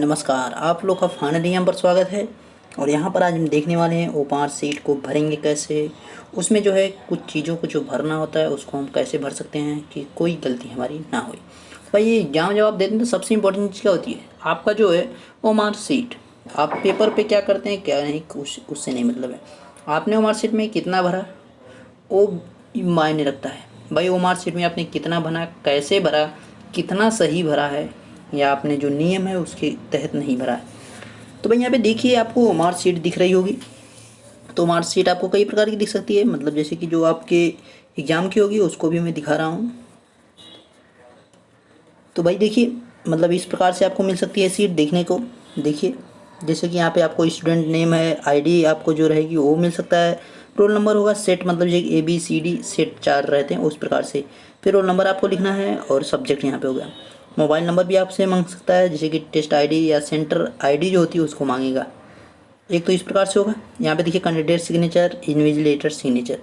नमस्कार, आप लोग का फाइनली यहाँ पर स्वागत है। और यहाँ पर आज हम देखने वाले हैं ओमार सीट को भरेंगे कैसे। उसमें जो है कुछ चीज़ों को जो भरना होता है उसको हम कैसे भर सकते हैं कि कोई गलती हमारी ना हो। तो भाई ये एग्जाम जब आप देते हैं तो सबसे इम्पोर्टेंट चीज़ क्या होती है, आपका जो है ओमार सीट। आप पेपर पे क्या करते हैं क्या नहीं उससे नहीं मतलब है, आपने ओमार सीट में कितना भरा वो मायने रखता है। भाई ओमार सीट में आपने कितना भरा, कैसे भरा, कितना सही भरा है, या आपने जो नियम है उसके तहत नहीं भरा है। तो भाई यहाँ पे देखिए आपको मार्क शीट दिख रही होगी। तो मार्क शीट आपको कई प्रकार की दिख सकती है, मतलब जैसे कि जो आपके एग्ज़ाम की होगी उसको भी मैं दिखा रहा हूँ। तो भाई देखिए मतलब इस प्रकार से आपको मिल सकती है सीट देखने को। देखिए जैसे कि यहाँ पे आपको स्टूडेंट नेम है, आईडी आपको जो रहेगी वो मिल सकता है। रोल नंबर होगा सेट, मतलब ये ABCD सेट 4 रहते हैं उस प्रकार से। फिर रोल नंबर आपको लिखना है और सब्जेक्ट यहाँ पे हो गया। मोबाइल नंबर भी आपसे मांग सकता है, जैसे कि टेस्ट आईडी या सेंटर आईडी जो होती है उसको मांगेगा। एक तो इस प्रकार से होगा। यहाँ पे देखिए कैंडिडेट सिग्नेचर, इन्विजिलेटर सिग्नेचर।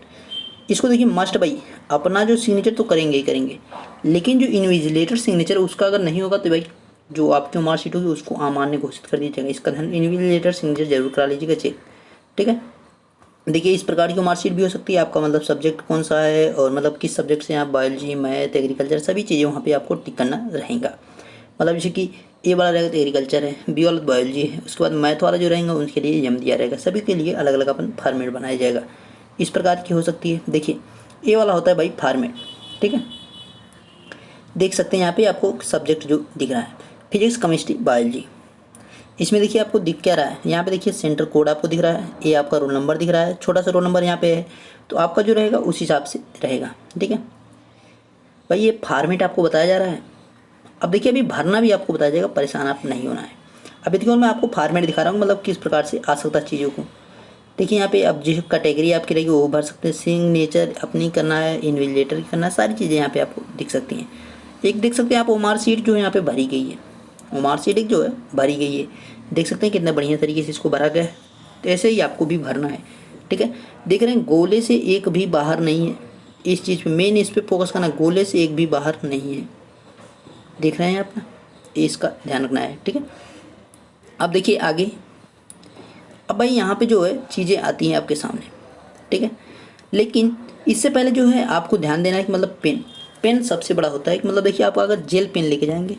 इसको देखिए मस्ट भाई अपना जो सिग्नेचर तो करेंगे ही करेंगे, लेकिन जो इन्विजिलेटर सिग्नेचर उसका अगर नहीं होगा तो भाई जो आपकी मार्कशीट होगी उसको अमान्य घोषित कर दीजिएगा। इसका ध्यान इन्विजिलेटर सिग्नेचर जरूर करा लीजिएगा चेक, ठीक है। देखिए इस प्रकार की मार्कशीट भी हो सकती है। आपका मतलब सब्जेक्ट कौन सा है और मतलब किस सब्जेक्ट से आप बायोलॉजी, मैथ, एग्रीकल्चर सभी चीज़ें वहाँ पे आपको टिक करना रहेगा। मतलब जैसे कि ए वाला रहेगा तो एग्रीकल्चर है, बी वाला तो बायोलॉजी है, उसके बाद मैथ वाला जो रहेगा उनके लिए एम दिया रहेगा। सभी के लिए अलग अलग अपन फॉर्मेट बनाया जाएगा। इस प्रकार की हो सकती है। देखिए ए वाला होता है भाई फॉर्मेट, ठीक है। देख सकते हैं यहाँ पे आपको सब्जेक्ट जो दिख रहा है फिजिक्स, केमिस्ट्री, बायोलॉजी। इसमें देखिए आपको दिख क्या रहा है, यहाँ पे देखिए सेंटर कोड आपको दिख रहा है, ये आपका रोल नंबर दिख रहा है, छोटा सा रोल नंबर यहाँ पे है। तो आपका जो रहेगा उस हिसाब से रहेगा, ठीक है भाई। ये फॉर्मेट आपको बताया जा रहा है। अब देखिए अभी भरना भी आपको बताया जाएगा, परेशान आप नहीं होना है। अभी देखिए मैं आपको फॉर्मेट दिखा रहा हूँ, मतलब किस प्रकार से आ सकता है चीज़ों को। देखिए यहाँ पे अब जिस कैटेगरी आपकी रहेगी वो भर सकते हैं। सिग्नेचर अपनी करना है, इन्विजिलेटर की करना है, सारी चीज़ें यहाँ पे आपको दिख सकती हैं। एक देख सकते हैं आप ओमार सीट जो यहाँ पे भरी गई है, ओमार सीट एक जो है भरी गई है। देख सकते हैं कितना बढ़िया तरीके से इसको भरा गया है। तो ऐसे ही आपको भी भरना है, ठीक है। देख रहे हैं गोले से एक भी बाहर नहीं है। इस चीज़ पे मेन इस पे फोकस करना, गोले से एक भी बाहर नहीं है। देख रहे हैं आप ना, इसका ध्यान रखना है, ठीक है। अब देखिए आगे, अब भाई यहाँ पे जो है चीज़ें आती हैं आपके सामने, ठीक है। लेकिन इससे पहले जो है आपको ध्यान देना है कि मतलब पेन सबसे बड़ा होता है कि मतलब देखिए आप अगर जेल पेन लेके जाएंगे,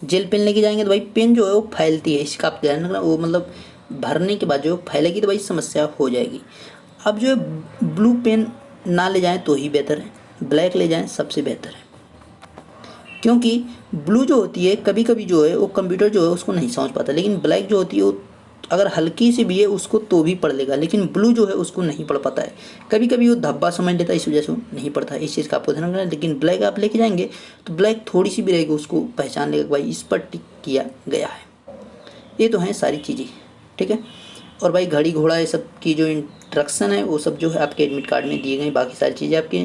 जेल पेन लेके जाएंगे तो भाई पेन जो है वो फैलती है, इसका आप ध्यान रखना। वो मतलब भरने के बाद जो फैलेगी तो भाई समस्या हो जाएगी। अब जो है ब्लू पेन ना ले जाएं तो ही बेहतर है, ब्लैक ले जाएं सबसे बेहतर है। क्योंकि ब्लू जो होती है कभी कभी जो है वो कंप्यूटर जो है उसको नहीं समझ पाता, लेकिन ब्लैक जो होती है वो अगर हल्की सी भी है उसको तो भी पढ़ लेगा, लेकिन ब्लू जो है उसको नहीं पढ़ पाता है। कभी कभी वो धब्बा समझ लेता है, इस वजह से वो नहीं पढ़ता है। इस चीज़ का आपको ध्यान रखना है। लेकिन ब्लैक आप लेके जाएंगे तो ब्लैक थोड़ी सी भी रहेगी उसको पहचान लेगा भाई इस पर टिक किया गया है। ये तो हैं सारी चीज़ें, ठीक है। और भाई घड़ी घोड़ा ये सब की जो इंस्ट्रक्शन है वो सब जो है आपके एडमिट कार्ड में दिए गए। बाकी सारी चीज़ें आपके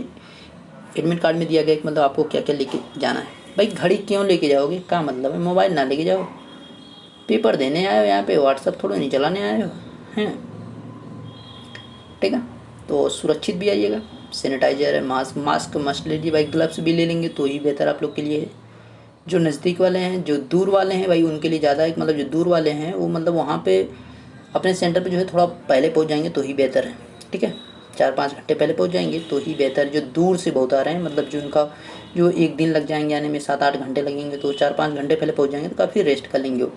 एडमिट कार्ड में दिया गया कि मतलब आपको क्या क्या लेके जाना है। भाई घड़ी क्यों लेके जाओगे, क्या मतलब है, मोबाइल ना लेके जाओ। पेपर देने आए हो यहाँ पे, व्हाट्सअप थोड़ा नहीं चलाने आए हो हैं, ठीक है। तो सुरक्षित भी आइएगा। सैनिटाइजर है, मास्क मस्ट लीजिए भाई। ग्लव्स भी ले लेंगे तो ही बेहतर आप लोग के लिए है। जो नज़दीक वाले हैं, जो दूर वाले हैं भाई उनके लिए ज़्यादा है, मतलब जो दूर वाले हैं वो मतलब वहाँ पे अपने सेंटर पे जो है थोड़ा पहले पहुँच जाएंगे तो ही बेहतर है, ठीक है। 4-5 घंटे पहले पहुँच जाएंगे तो ही बेहतर। जो दूर से बहुत आ रहे हैं, मतलब जो उनका जो एक दिन लग जाएंगे आने में, 7-8 घंटे लगेंगे, तो 4-5 घंटे पहले पहुँच जाएंगे तो काफ़ी रेस्ट कर लेंगे वो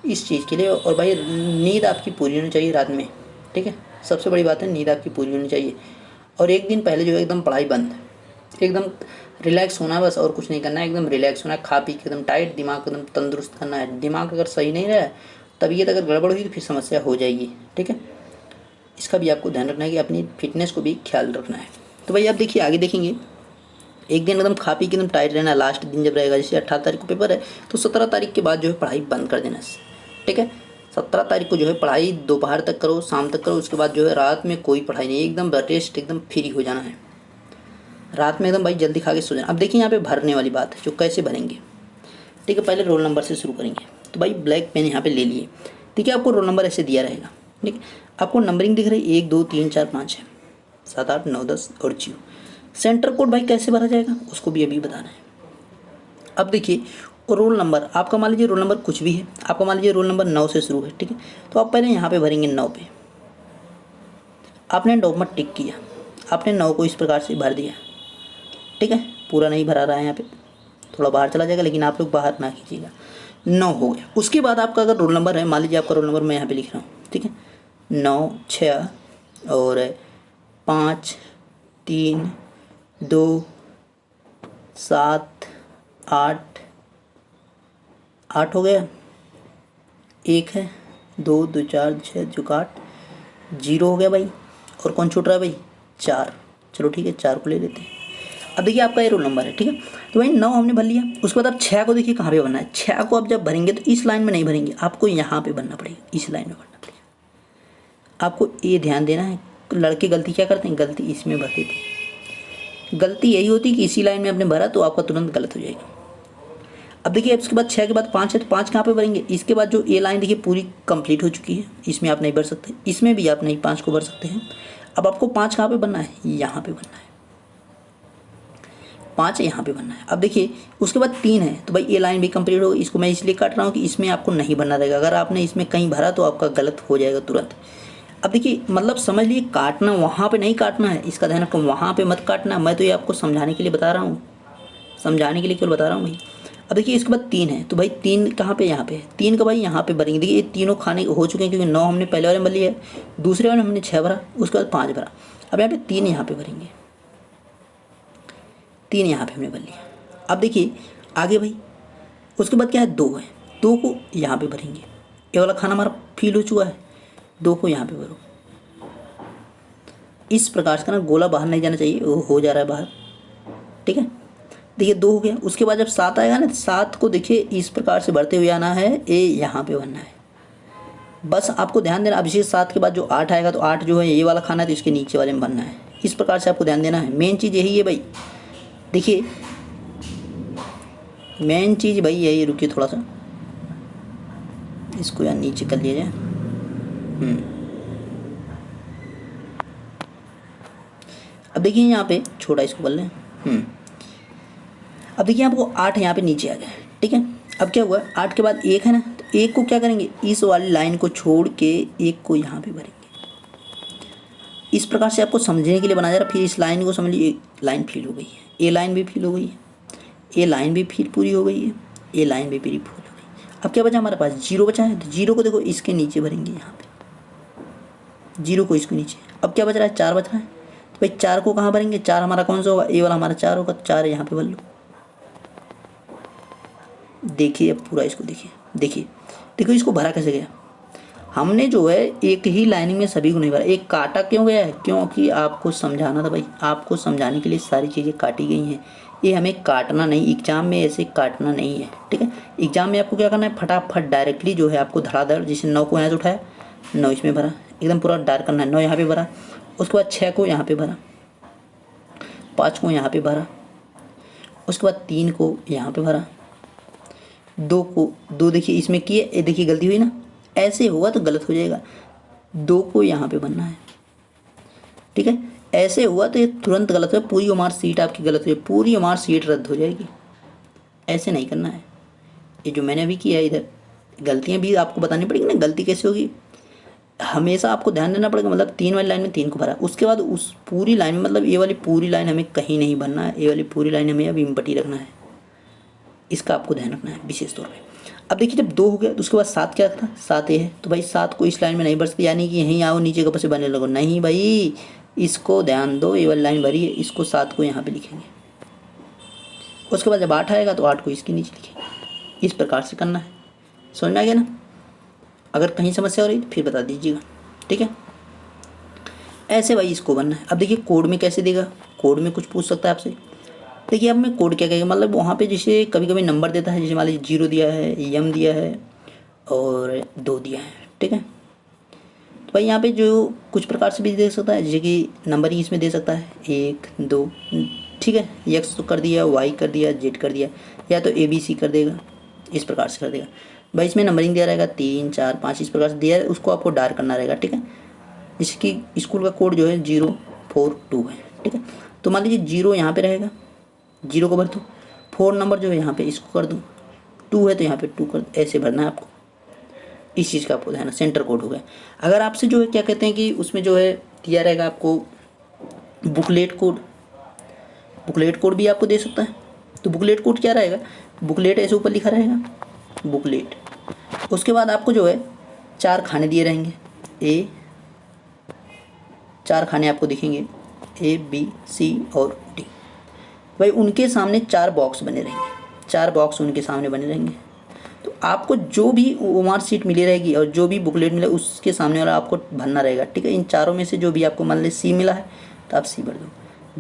इस चीज़ के लिए। और भाई नींद आपकी पूरी होनी चाहिए रात में, ठीक है। सबसे बड़ी बात है नींद आपकी पूरी होनी चाहिए। और एक दिन पहले जो है एकदम पढ़ाई बंद, एकदम रिलैक्स होना, बस और कुछ नहीं करना है। एकदम रिलैक्स होना है, खा पी के एकदम टाइट, दिमाग एकदम तंदुरुस्त करना है। दिमाग अगर सही नहीं रहा है, तबीयत अगर गड़बड़ हुई तो फिर समस्या हो जाएगी, ठीक है। इसका भी आपको ध्यान रखना है कि अपनी फिटनेस को भी ख्याल रखना है। तो भाई आप देखिए आगे देखेंगे, एक दिन एकदम खा पी के एकदम टाइट रहना। लास्ट दिन जब रहेगा, जैसे 18 तारीख को पेपर है तो 17 तारीख के बाद जो है पढ़ाई बंद कर देना, ठीक है। 17 तारीख को जो है पढ़ाई दोपहर तक करो, शाम तक करो, उसके बाद जो है रात में कोई पढ़ाई नहीं, एकदम रेस्ट, एकदम फ्री हो जाना है। रात में एकदम भाई जल्दी खा के सो जाना। अब देखिए यहाँ पे भरने वाली बात है, जो कैसे भरेंगे, ठीक है। पहले रोल नंबर से शुरू करेंगे। तो भाई ब्लैक पेन यहाँ पे ले लिए, ठीक है। आपको रोल नंबर ऐसे दिया रहेगा, ठीक है। आपको नंबरिंग दिख रही है 1 2 3 4 5 6 7 8 9 10 और 0। सेंटर कोड भाई कैसे भरा जाएगा उसको भी अभी बताना है। अब देखिए और रोल नंबर आपका मान लीजिए रोल नंबर कुछ भी है, आपका मान लीजिए रोल नंबर 9 से शुरू है, ठीक है। तो आप पहले यहाँ पे भरेंगे 9 पे, आपने डॉक्यूमेंट टिक किया, आपने 9 को इस प्रकार से भर दिया, ठीक है। पूरा नहीं भरा रहा है, यहाँ पे थोड़ा बाहर चला जाएगा, लेकिन आप लोग बाहर ना कीजिएगा। 9 हो गया। उसके बाद आपका अगर रोल नंबर है, मान लीजिए आपका रोल नंबर मैं यहाँ पे लिख रहा हूँ, ठीक है, 9 6 और 5 3 2 7 8 8 हो गया, 1 है, 2 2 4 6 जो 8 0 हो गया भाई। और कौन छूट रहा है भाई? 4। चलो ठीक है, 4 को ले लेते हैं। अब देखिए आपका ये रोल नंबर है, ठीक है। तो भाई 9 हमने भर लिया। उसके बाद आप 6 को देखिए कहाँ पे भरना है। 6 को आप जब भरेंगे तो इस लाइन में नहीं भरेंगे, आपको यहाँ पे भरना पड़ेगा, इस लाइन में भरना पड़ेगा। आपको ये ध्यान देना है, लड़के गलती क्या करते हैं, गलती इसमें भर देते हैं। गलती यही होती है कि इसी लाइन में आपने भरा तो आपका तुरंत गलत हो जाएगा। अब देखिए इसके बाद 6 के बाद 5 है, तो 5 कहाँ पे भरेंगे? इसके बाद जो ये लाइन देखिए पूरी कंप्लीट हो चुकी है, इसमें आप नहीं भर सकते, इसमें भी आप नहीं 5 को भर सकते हैं। अब आपको 5 कहाँ पे बनना है? यहाँ पे बनना है। 5 यहाँ पे बनना है। अब देखिए उसके बाद 3 है, तो भाई ये लाइन भी कंप्लीट होगी। इसको मैं इसलिए काट रहा हूँ कि इसमें आपको नहीं भरना रहेगा। अगर आपने इसमें कहीं भरा तो आपका गलत हो जाएगा तुरंत। अब देखिए मतलब समझ लीजिए काटना वहाँ पे नहीं काटना है, इसका ध्यान रखो, वहाँ पे मत काटना। मैं तो ये आपको समझाने के लिए बता रहा हूँ, समझाने के लिए केवल बता रहा हूँ भाई। अब देखिए इसके बाद 3 है, तो भाई 3 कहाँ पे? यहाँ पे। 3 का भाई यहाँ पे भरेंगे। देखिए ये तीनों खाने हो चुके हैं, क्योंकि 9 हमने पहले वाले में भर लिया है, दूसरे वाले में हमने 6 भरा, उसके बाद 5 भरा। अब यहाँ पे 3 यहाँ पे भरेंगे, 3 यहाँ पे हमने भर लिया। अब देखिए आगे भाई उसके बाद क्या है? 2 है, 2 को यहाँ पे भरेंगे। ये वाला खाना हमारा फिल हो चुका है, 2 को यहाँ पे भरो। इस प्रकार से ना गोला बाहर नहीं जाना चाहिए, वो हो जा रहा है बाहर, ठीक है। देखिए 2 हो गया। उसके बाद जब 7 आएगा ना, 7 को देखिए इस प्रकार से भरते हुए आना है, ये यहाँ पे भरना है। बस आपको ध्यान देना। अब इसी 7 के बाद जो 8 आएगा, तो 8 जो है ये वाला खाना है, तो इसके नीचे वाले में भरना है। इस प्रकार से आपको ध्यान देना है। मेन चीज़ यही है भाई, देखिए मेन चीज़ भाई यही। रुकिए थोड़ा सा, इसको यार नीचे कर लिया जाए। अब देखिए यहाँ पे छोटा इसको कर लें। अब देखिए आपको 8 यहाँ पे नीचे आ गया, ठीक है। अब क्या हुआ? 8 के बाद 1 है ना, तो 1 को क्या करेंगे? इस वाली लाइन को छोड़ के 1 को यहाँ पे भरेंगे। इस प्रकार से आपको समझने के लिए बनाया जा रहा। फिर इस लाइन को समझ लीजिए, लाइन फिल हो गई है, ये लाइन भी फिल हो गई है, ये लाइन भी फिर पूरी हो गई है, ये लाइन भी पूरी फुल हो गई। अब क्या बचा हमारे पास? 0 बचा है, तो 0 को देखो इसके नीचे भरेंगे, यहाँ पे 0 को इसके नीचे। अब क्या बच रहा है? 4 बच रहा है, तो भाई 4 को कहाँ भरेंगे? 4 हमारा कौन सा होगा? ये वाला हमारा 4 होगा, 4 यहाँ पे भर लो। देखिए अब पूरा इसको देखिए, देखो इसको भरा कैसे गया। हमने जो है एक ही लाइनिंग में सभी को नहीं भरा। एक काटा क्यों गया है? क्योंकि आपको समझाना था भाई, आपको समझाने के लिए सारी चीज़ें काटी गई हैं। ये हमें काटना नहीं, एग्जाम में ऐसे काटना नहीं है, ठीक है। एग्जाम में आपको क्या करना है? फटाफट डायरेक्टली जो है आपको धड़ाधड़, जैसे 9 को यहाँ से उठाया, 9 इसमें भरा, एकदम पूरा डार्क करना है। 9 यहाँ पे भरा, उसके बाद 6 को यहाँ पे भरा, 5 को यहाँ पे भरा, उसके बाद 3 को यहाँ पे भरा, 2 को 2 देखिए इसमें किए, ये देखिए गलती हुई ना, ऐसे होगा तो गलत हो जाएगा। 2 को यहाँ पे बनना है, ठीक है। ऐसे हुआ तो ये तुरंत गलत है, पूरी मार्क सीट आपकी गलत हो जाएगी, पूरी मार्क सीट रद्द हो जाएगी। ऐसे नहीं करना है। ये जो मैंने अभी किया है, इधर गलतियाँ भी आपको बतानी पड़ेगी ना, गलती कैसे होगी हमेशा आपको ध्यान देना पड़ेगा। मतलब 3 वाली लाइन में 3 को भरा, उसके बाद उस पूरी लाइन में, मतलब ये वाली पूरी लाइन हमें कहीं नहीं भरना है, ये वाली पूरी लाइन हमें अभी इम्पटी रखना है। इसका आपको ध्यान रखना है विशेष तौर पे। अब देखिए जब 2 हो गया तो उसके बाद 7 क्या था? 7 ये है, तो भाई 7 को इस लाइन में नहीं भर सकते, यानी कि यहीं आओ नीचे कपड़े से बनने लगो। नहीं भाई, इसको ध्यान दो, ये वाली लाइन भरी है, इसको 7 को यहाँ पे लिखेंगे। उसके बाद जब 8 आएगा तो 8 को इसके नीचे लिखेंगे। इस प्रकार से करना है। समझ में आ गया ना? अगर कहीं समस्या हो रही तो फिर बता दीजिएगा, ठीक है। ऐसे भाई इसको बनना है। अब देखिए कोड में कैसे देगा, कोड में कुछ पूछ सकता है आपसे। देखिए अब मैं कोड क्या कहेगा, मतलब वहाँ पे जैसे कभी कभी नंबर देता है, जैसे मान लीजिए 0 दिया है, यम दिया है और 2 दिया है, ठीक है। तो भाई यहाँ पे जो कुछ प्रकार से भी दे सकता है, जैसे कि नंबर ही इसमें दे सकता है 1 2, ठीक है। एक्स तो कर दिया, वाई कर दिया, जेड कर दिया, या तो ABC कर देगा, इस प्रकार से कर देगा। भाई इसमें नंबरिंग दिया रहेगा 3 4 5, इस प्रकार से दिया है, उसको आपको डार्क करना रहेगा, ठीक है। जैसे कि स्कूल का कोड जो है 042 है, ठीक है। तो मान लीजिए 0 यहाँ पे रहेगा, 0 को भर दूँ, 4 नंबर जो है यहाँ पे इसको कर दूँ, 2 है तो यहाँ पे 2 कर ऐसे भरना है आपको। इस चीज़ का आपको ध्यान, सेंटर कोड हो गया। अगर आपसे जो है क्या कहते हैं कि उसमें जो है दिया रहेगा आपको बुकलेट कोड, बुकलेट कोड भी आपको दे सकता है। तो बुकलेट कोड क्या रहेगा, बुकलेट ऐसे ऊपर लिखा रहेगा बुकलेट। उसके बाद आपको जो है 4 खाने दिए रहेंगे, 4 खाने आपको दिखेंगे A B C और D। भाई उनके सामने 4 बॉक्स बने रहेंगे, 4 बॉक्स उनके सामने बने रहेंगे। तो आपको जो भी ओमार सीट मिली रहेगी और जो भी बुकलेट मिले उसके सामने वाला आपको भरना रहेगा, ठीक है। इन चारों में से जो भी आपको मान ली C मिला है तो आप C भर दो,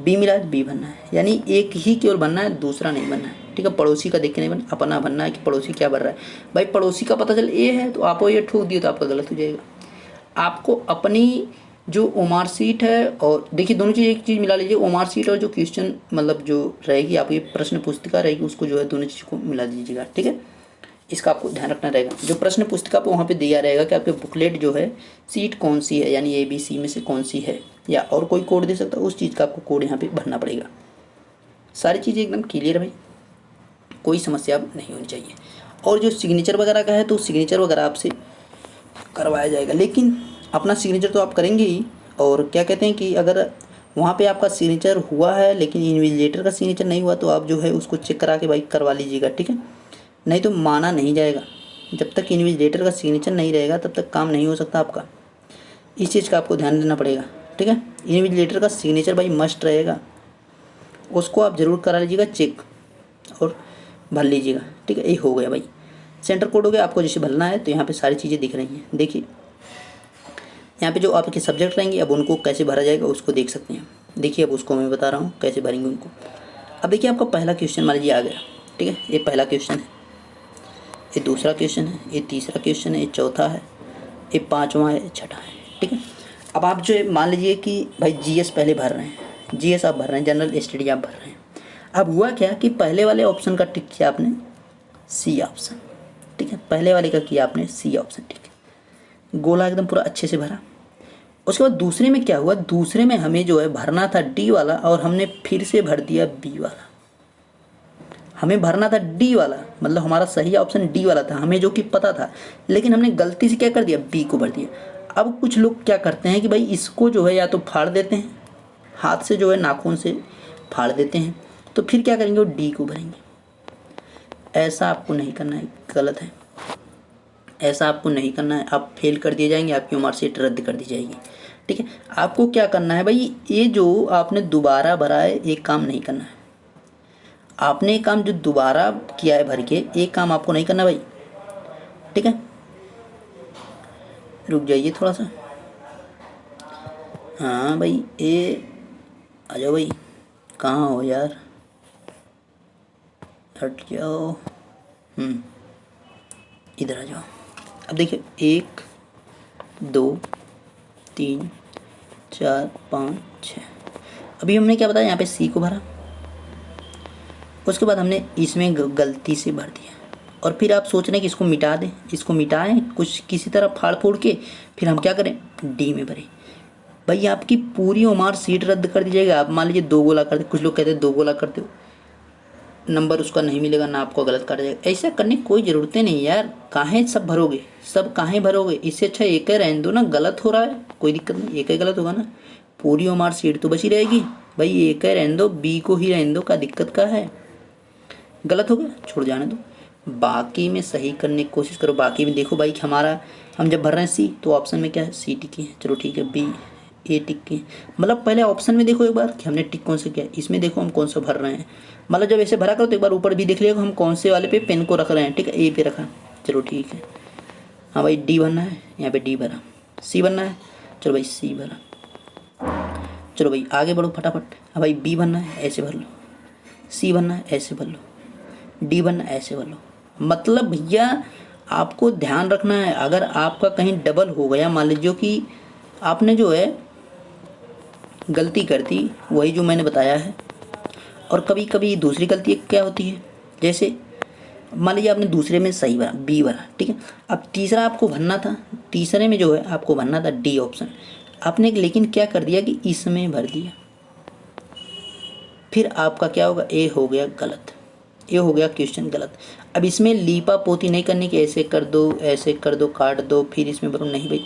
B मिला है तो B भरना है, यानी एक ही केवल भरना है, दूसरा नहीं भरना है, ठीक है। पड़ोसी का देख के नहीं बनना, अपना भरना है कि पड़ोसी क्या भर रहा है। भाई पड़ोसी का पता चल A है तो आप ये ठोक दिए तो आपका गलत हो जाएगा। आपको अपनी जो ओमार सीट है, और देखिए दोनों चीज़ एक चीज़ मिला लीजिए, ओमार सीट और जो क्वेश्चन मतलब जो रहेगी आपकी प्रश्न पुस्तिका रहेगी उसको जो है दोनों चीज़ को मिला दीजिएगा, ठीक है। इसका आपको ध्यान रखना रहेगा। जो प्रश्न पुस्तिका पे वहाँ पे दिया रहेगा कि आपके बुकलेट जो है सीट कौन सी है, यानी ABC में से कौन सी है, या और कोई कोड दे सकता है, उस चीज़ का आपको कोड यहाँ पे भरना पड़ेगा। सारी चीज़ें एकदम क्लियर भाई, कोई समस्या नहीं होनी चाहिए। और जो सिग्नेचर वगैरह का है तो सिग्नेचर वगैरह आपसे करवाया जाएगा, लेकिन अपना सिग्नेचर तो आप करेंगे ही। और क्या कहते हैं कि अगर वहाँ पे आपका सिग्नेचर हुआ है लेकिन इन्विजिलेटर का सिग्नेचर नहीं हुआ तो आप जो है उसको चेक करा के भाई करवा लीजिएगा, ठीक है। नहीं तो माना नहीं जाएगा, जब तक इन्विजिलेटर का सिग्नेचर नहीं रहेगा तब तक काम नहीं हो सकता आपका। इस चीज़ का आपको ध्यान देना पड़ेगा, ठीक है। इन्विजिलेटर का सिग्नेचर भाई मस्ट रहेगा, उसको आप ज़रूर करा लीजिएगा चेक और भर लीजिएगा, ठीक है। ये हो गया भाई, सेंटर कोड हो गया। आपको जैसे भरना है तो यहाँ पे सारी चीज़ें दिख रही हैं, देखिए यहाँ पे जो आपके सब्जेक्ट रहेंगे अब उनको कैसे भरा जाएगा उसको देख सकते हैं। देखिए अब उसको मैं बता रहा हूँ कैसे भरेंगे उनको। अब देखिए आपका पहला क्वेश्चन मान लीजिए आ गया, ठीक है। ये पहला क्वेश्चन है, ये दूसरा क्वेश्चन है, ये तीसरा क्वेश्चन है, ये चौथा है, ये पाँचवा है, छठा है, ठीक है। अब आप जो है मान लीजिए कि भाई GS पहले भर रहे हैं, GS आप भर रहे हैं, जनरल स्टडी आप भर रहे हैं। अब हुआ क्या कि पहले वाले ऑप्शन का टिक किया आपने C ऑप्शन, ठीक है। पहले वाले का किया आपने C ऑप्शन, ठीक है। गोला एकदम पूरा अच्छे से भरा। उसके बाद दूसरे में क्या हुआ, दूसरे में हमें जो है भरना था D वाला और हमने फिर से भर दिया B वाला। हमें भरना था D वाला, मतलब हमारा सही ऑप्शन D वाला था हमें, जो कि पता था, लेकिन हमने गलती से क्या कर दिया, B को भर दिया। अब कुछ लोग क्या करते हैं कि भाई इसको जो है या तो फाड़ देते हैं, हाथ से जो है नाखून से फाड़ देते हैं, तो फिर क्या करेंगे, वो D को भरेंगे। ऐसा आपको नहीं करना है, गलत है, ऐसा आपको नहीं करना है। आप फेल कर दिए जाएंगे, आपकी मार्कशीट रद्द कर दी जाएगी, ठीक है। आपको क्या करना है भाई, ये जो आपने दोबारा भरा है एक काम नहीं करना है। आपने एक काम जो दोबारा किया है भर के, एक काम आपको नहीं करना भाई, ठीक है। रुक जाइए थोड़ा सा, हाँ भाई ये आ जाओ भाई, कहाँ हो यार, हट जाओ, इधर आ जाओ। अब देखिए 1 2 3 4 5 6, अभी हमने क्या बताया, यहाँ पे C को भरा, उसके बाद हमने इसमें गलती से भर दिया, और फिर आप सोच रहे हैं कि इसको मिटा दें, इसको मिटाएं कुछ किसी तरह फाड़ फूड़ के, फिर हम क्या करें, D में भरें। भाई आपकी पूरी ओमार सीट रद्द कर दी जाएगी। आप मान लीजिए 2 गोला कर दे, कुछ लोग कहते हैं 2 गोला कर दो, नंबर उसका नहीं मिलेगा ना, आपको गलत कर जाएगा। ऐसा करने की कोई ज़रूरत नहीं यार, काहे सब भरोगे, सब काहे भरोगे, इससे अच्छा एक ही रहने दो ना। गलत हो रहा है कोई दिक्कत नहीं, एक ही गलत होगा ना, पूरी ओमार सीट तो बची रहेगी। भाई एक ही रहने दो, B को ही रहने दो, क्या दिक्कत का है, गलत हो गया छोड़ जाने दो, बाकी में सही करने की कोशिश करो। बाकी में देखो भाई हमारा, हम जब भर रहे हैं C तो ऑप्शन में क्या है, C टिक है, चलो ठीक है, B A टिक के, मतलब पहले ऑप्शन में देखो एक बार कि हमने टिक कौन से किया, इसमें देखो हम कौन सा भर रहे हैं। मतलब जब ऐसे भरा करो तो एक बार ऊपर भी देख लिएगा हम कौन से वाले पे पेन को रख रहे हैं, ठीक है। A पे रखा, चलो ठीक है। हाँ भाई D भरना है, यहाँ पे D भरा, C भरना है, चलो भाई C भरा, चलो भाई आगे बढ़ो फटाफट। हाँ भाई B भरना है, ऐसे भर लो, C भरना है, ऐसे भर लो, D भरना है, ऐसे भर लो। मतलब भैया आपको ध्यान रखना है, अगर आपका कहीं डबल हो गया, मान लीजिए कि आपने जो है गलती कर दी वही जो मैंने बताया है, और कभी कभी दूसरी गलती क्या होती है, जैसे मान लीजिए आपने दूसरे में सही भरा, B भरा, ठीक है। अब तीसरा आपको भरना था, तीसरे में जो है आपको भरना था D ऑप्शन, आपने लेकिन क्या कर दिया कि इसमें भर दिया, फिर आपका क्या होगा, A हो गया गलत, ये हो गया क्वेश्चन गलत। अब इसमें लीपा पोती नहीं करने की, ऐसे कर दो, ऐसे कर दो, काट दो, फिर इसमें भरो, नहीं भाई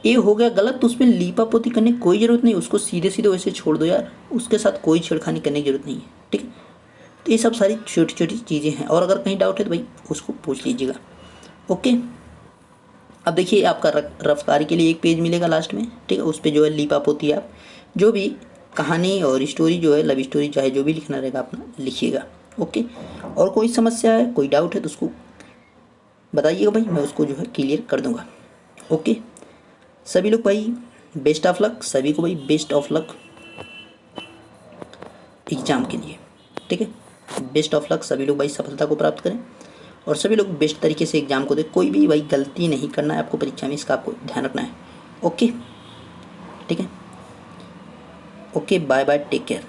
ये हो गया गलत। तो उसमें लीपा पोती करने की कोई ज़रूरत नहीं, उसको सीधे सीधे वैसे छोड़ दो यार, उसके साथ कोई छेड़खानी करने की जरूरत नहीं है, ठीक है। तो ये सब सारी छोटी छोटी चीज़ें हैं, और अगर कहीं डाउट है तो भाई उसको पूछ लीजिएगा। ओके, अब देखिए आपका रफ्तारी के लिए एक पेज मिलेगा लास्ट में, ठीक है। उस पर जो है लीपा पोती आप जो भी कहानी और स्टोरी जो है, लव स्टोरी चाहे जो भी लिखना रहेगा अपना लिखिएगा। ओके, और कोई समस्या है, कोई डाउट है तो उसको बताइएगा भाई, मैं उसको जो है क्लियर कर दूंगा। ओके, सभी लोग भाई बेस्ट ऑफ लक, सभी को भाई बेस्ट ऑफ लक एग्ज़ाम के लिए, ठीक है। बेस्ट ऑफ लक, सभी लोग भाई सफलता को प्राप्त करें और सभी लोग बेस्ट तरीके से एग्ज़ाम को दें। कोई भी भाई गलती नहीं करना है आपको परीक्षा में, इसका आपको ध्यान रखना है। ओके, ठीक है। Okay, bye bye, take care.